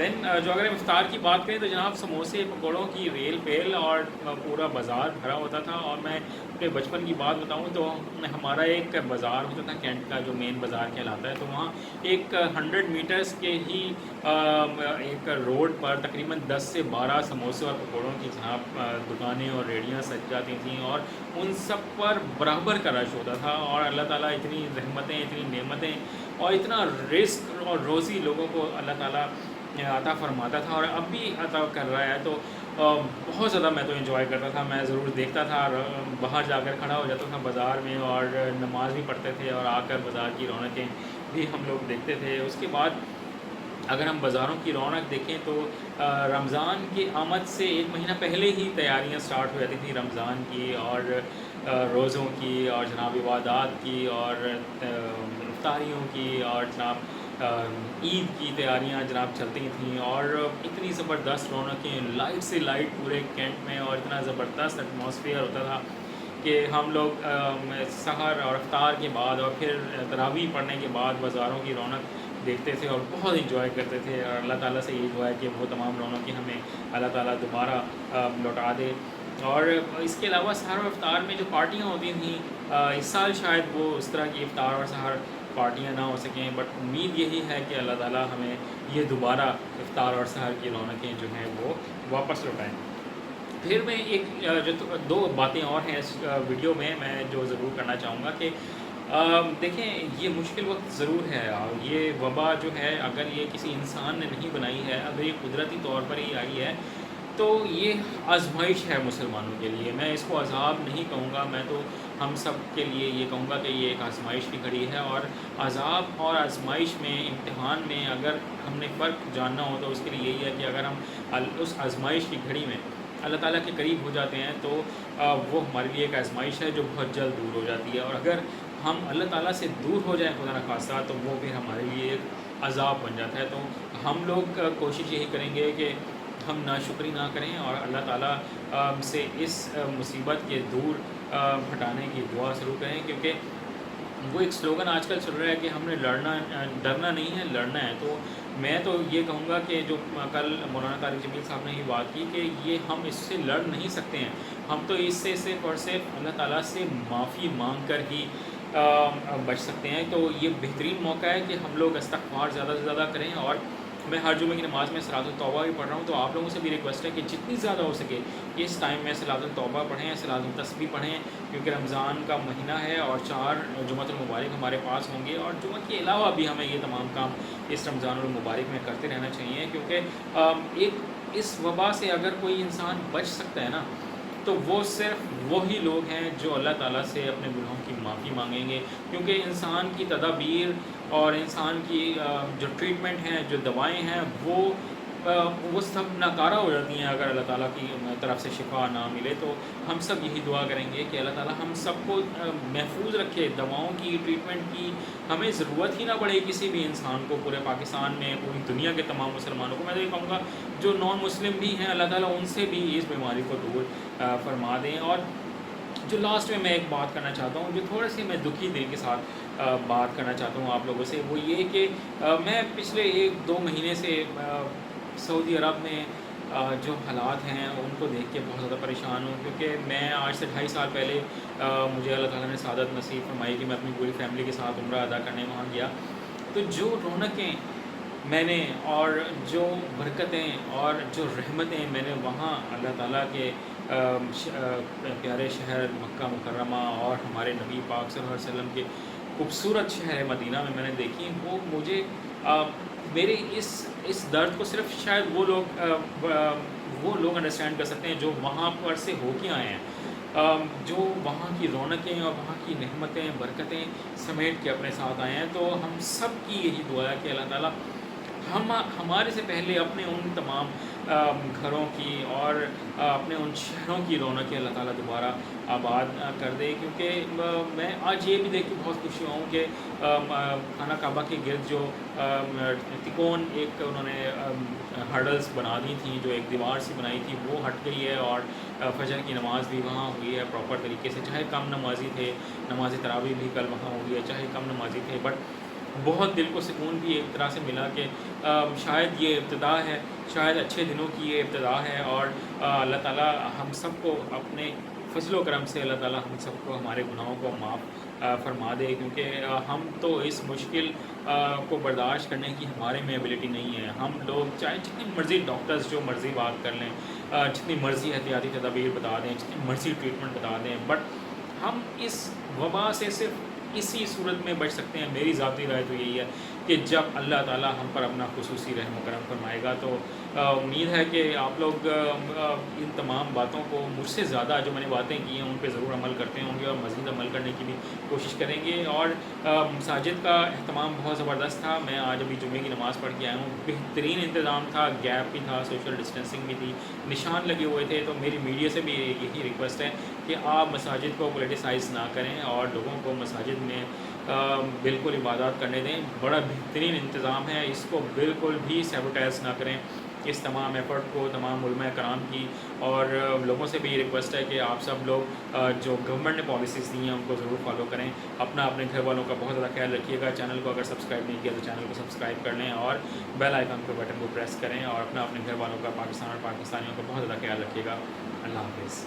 دین جو اگر ہم افطار کی بات کریں تو جناب سموسے پکوڑوں کی ریل پیل اور پورا بازار بھرا ہوتا تھا. اور میں اپنے بچپن کی بات بتاؤں تو ہمارا ایک بازار ہوتا تھا کینٹ کا جو مین بازار کہلاتا ہے, تو وہاں ایک 100 میٹرز کے ہی ایک روڈ پر تقریباً 10 سے 12 سموسے اور پکوڑوں کی جناب دکانیں اور ریڑیاں سج جاتی تھیں, اور ان سب پر برابر کا رش ہوتا تھا. اور اللہ تعالیٰ اتنی رحمتیں, اتنی نعمتیں اور اتنا رزق اور روزی لوگوں کو اللہ تعالیٰ عطا فرماتا تھا, اور اب بھی عطا کر رہا ہے. تو بہت زیادہ میں تو انجوائے کرتا تھا. میں ضرور دیکھتا تھا, باہر جا کر کھڑا ہو جاتا تھا بازار میں, اور نماز بھی پڑھتے تھے, اور آ کر بازار کی رونقیں بھی ہم لوگ دیکھتے تھے. اس کے بعد اگر ہم بازاروں کی رونق دیکھیں تو رمضان کی آمد سے ایک مہینہ پہلے ہی تیاریاں سٹارٹ ہو جاتی تھیں رمضان کی, اور روزوں کی, اور جناب عبادات کی, اور افطاریوں کی, اور جناب عید کی تیاریاں جناب چلتی تھیں. اور اتنی زبردست رونقیں, لائٹ سے لائٹ پورے کینٹ میں, اور اتنا زبردست ایٹماسفیئر ہوتا تھا کہ ہم لوگ سحر اور افطار کے بعد اور پھر تراویح پڑھنے کے بعد بازاروں کی رونق دیکھتے تھے اور بہت انجوائے کرتے تھے. اور اللہ تعالیٰ سے یہ دعا ہے کہ وہ تمام رونقیں ہمیں اللہ تعالیٰ دوبارہ لوٹا دے. اور اس کے علاوہ سحر اور افطار میں جو پارٹیاں ہوتی تھیں, اس سال شاید وہ اس طرح کی افطار اور سحر پارٹیاں نہ ہو سکیں, بٹ امید یہی ہے کہ اللہ تعالیٰ ہمیں یہ دوبارہ افطار اور سحر کی رونقیں جو ہیں وہ واپس لوٹائیں. پھر میں ایک جو 2 باتیں اور ہیں اس ویڈیو میں جو ضرور کرنا چاہوں گا کہ دیکھیں یہ مشکل وقت ضرور ہے, اور یہ وبا جو ہے اگر یہ کسی انسان نے نہیں بنائی ہے, اگر یہ قدرتی طور پر ہی آئی ہے تو یہ آزمائش ہے مسلمانوں کے لیے. میں اس کو عذاب نہیں کہوں گا, میں تو ہم سب کے لیے یہ کہوں گا کہ یہ ایک آزمائش کی گھڑی ہے. اور عذاب اور آزمائش میں, امتحان میں اگر ہم نے فرق جاننا ہو تو اس کے لیے یہی ہے کہ اگر ہم اس آزمائش کی گھڑی میں اللہ تعالیٰ کے قریب ہو جاتے ہیں تو وہ ہمارے لیے ایک آزمائش ہے جو بہت جلد دور ہو جاتی ہے. اور اگر ہم اللہ تعالیٰ سے دور ہو جائیں خدا نخواستہ تو وہ پھر ہمارے لیے ایک عذاب بن جاتا ہے. تو ہم لوگ کوشش یہی کریں گے کہ ہم ناشکری نہ کریں, اور اللہ تعالیٰ سے اس مصیبت کے دور ہٹانے کی دعا ضرور کریں, کیونکہ وہ ایک سلوگن آج کل چل رہا ہے کہ ہم نے ڈرنا نہیں ہے, لڑنا ہے. تو میں تو یہ کہوں گا کہ جو کل مولانا طارق جمیل صاحب نے یہ بات کی کہ یہ ہم اس سے لڑ نہیں سکتے ہیں, ہم تو اس سے صرف اور صرف اللہ تعالیٰ سے معافی مانگ کر ہی بچ سکتے ہیں. تو یہ بہترین موقع ہے کہ ہم لوگ استغفار زیادہ سے زیادہ کریں. اور میں ہر جمعے کی نماز میں صلاۃ التوبہ بھی پڑھ رہا ہوں, تو آپ لوگوں سے بھی ریکویسٹ ہے کہ جتنی زیادہ ہو سکے اس ٹائم میں صلاۃ التوبہ پڑھیں, صلاۃ التسبیح پڑھیں, کیونکہ رمضان کا مہینہ ہے اور 4 جمعۃ المبارک ہمارے پاس ہوں گے. اور جمعہ کے علاوہ بھی ہمیں یہ تمام کام اس رمضان المبارک میں کرتے رہنا چاہیے, کیونکہ ایک اس وبا سے اگر کوئی انسان بچ سکتا ہے نا تو وہ صرف وہی لوگ ہیں جو اللہ تعالیٰ سے اپنے گناہوں کی معافی مانگیں گے. کیونکہ انسان کی تدابیر اور انسان کی جو ٹریٹمنٹ ہیں, جو دوائیں ہیں, وہ سب ناکارہ ہو جاتی ہیں اگر اللہ تعالیٰ کی طرف سے شفا نہ ملے. تو ہم سب یہی دعا کریں گے کہ اللہ تعالیٰ ہم سب کو محفوظ رکھے دواؤں کی, ٹریٹمنٹ کی. ہمیں ضرورت ہی نہ پڑے کسی بھی انسان کو, پورے پاکستان میں, پوری دنیا کے تمام مسلمانوں کو. میں تو یہ کہوں گا جو نان مسلم بھی ہیں اللہ تعالیٰ ان سے بھی اس بیماری کو دور فرما دیں. اور جو لاسٹ میں ایک بات کرنا چاہتا ہوں, جو تھوڑے سے میں دکھی دل کے ساتھ بات کرنا چاہتا ہوں آپ لوگوں سے, وہ یہ کہ میں پچھلے 1-2 مہینے سے سعودی عرب میں جو حالات ہیں ان کو دیکھ کے بہت زیادہ پریشان ہوں. کیونکہ میں آج سے 2.5 سال پہلے مجھے اللہ تعالیٰ نے سعادت نصیب فرمائی کہ میں اپنی پوری فیملی کے ساتھ عمرہ ادا کرنے وہاں گیا. تو جو رونقیں میں نے, اور جو برکتیں اور جو رحمتیں میں نے وہاں اللہ تعالیٰ کے پیارے شہر مکہ مکرمہ اور ہمارے نبی پاک صلی اللہ علیہ وسلم کے خوبصورت شہر مدینہ میں نے دیکھی, وہ مجھے میرے اس درد کو صرف شاید وہ لوگ انڈرسٹینڈ کر سکتے ہیں جو وہاں پر سے ہو کے آئے ہیں, جو وہاں کی رونقیں اور وہاں کی نعمتیں برکتیں سمیٹ کے اپنے ساتھ آئے ہیں. تو ہم سب کی یہی دعا ہے کہ اللہ تعالیٰ ہمارے سے پہلے اپنے ان تمام گھروں کی اور اپنے ان شہروں کی رونقیں اللہ تعالیٰ دوبارہ آباد کر دے. کیونکہ میں آج یہ بھی دیکھ کے بہت خوشی ہوں کہ خانہ کعبہ کے گرد جو تکون ایک انہوں نے ہرڈلز بنا دی تھیں, جو ایک دیوار سی بنائی تھی, وہ ہٹ گئی ہے. اور فجر کی نماز بھی وہاں ہوئی ہے پراپر طریقے سے, چاہے کم نمازی تھے, نماز تراویح بھی کل وہاں ہوئی ہے, چاہے کم نمازی تھے, بٹ بہت دل کو سکون بھی ایک طرح سے ملا کہ شاید یہ ابتدا ہے، شاید اچھے دنوں کی یہ ابتدا ہے، اور اللہ تعالیٰ ہم سب کو اپنے فضل و کرم سے اللہ تعالیٰ ہم سب کو ہمارے گناہوں کو معاف فرما دے، کیونکہ ہم تو اس مشکل کو برداشت کرنے کی ہمارے میں ایبلٹی نہیں ہے۔ ہم لوگ چاہے جتنی مرضی ڈاکٹرز جو مرضی بات کر لیں، جتنی مرضی احتیاطی تدابیر بتا دیں، جتنی مرضی ٹریٹمنٹ بتا دیں، بٹ ہم اس وبا سے صرف اسی صورت میں بچ سکتے ہیں۔ میری ذاتی رائے تو یہی ہے کہ جب اللہ تعالیٰ ہم پر اپنا خصوصی رحم و کرم فرمائے گا، تو امید ہے کہ آپ لوگ ان تمام باتوں کو مجھ سے زیادہ جو میں نے باتیں کی ہیں ان پہ ضرور عمل کرتے ہوں گے، اور مزید عمل کرنے کی بھی کوشش کریں گے۔ اور مساجد کا اہتمام بہت زبردست تھا۔ میں آج ابھی جمعے کی نماز پڑھ کے آیا ہوں، بہترین انتظام تھا، گیپ بھی تھا، سوشل ڈسٹینسنگ بھی تھی، نشان لگے ہوئے تھے۔ تو میری میڈیا سے بھی یہی ریکویسٹ ہے کہ آپ مساجد کو پولیٹیسائز نہ کریں اور لوگوں کو مساجد میں بالکل عبادات کرنے دیں۔ بڑا بہترین انتظام ہے، اس کو بالکل بھی سیبوٹائز نہ کریں، اس تمام ایفرٹ کو تمام علماء کرام کی۔ اور لوگوں سے بھی یہ ریکویسٹ ہے کہ آپ سب لوگ جو گورنمنٹ نے پالیسیز دی ہیں ان کو ضرور فالو کریں، اپنے گھر والوں کا بہت زیادہ خیال رکھیے گا۔ چینل کو اگر سبسکرائب نہیں کیا تو چینل کو سبسکرائب کر لیں اور بیل آئیکن کے بٹن کو پریس کریں، اور اپنے گھر والوں کا، پاکستان اور پاکستانیوں کا بہت زیادہ خیال رکھیے گا۔ اللہ حافظ۔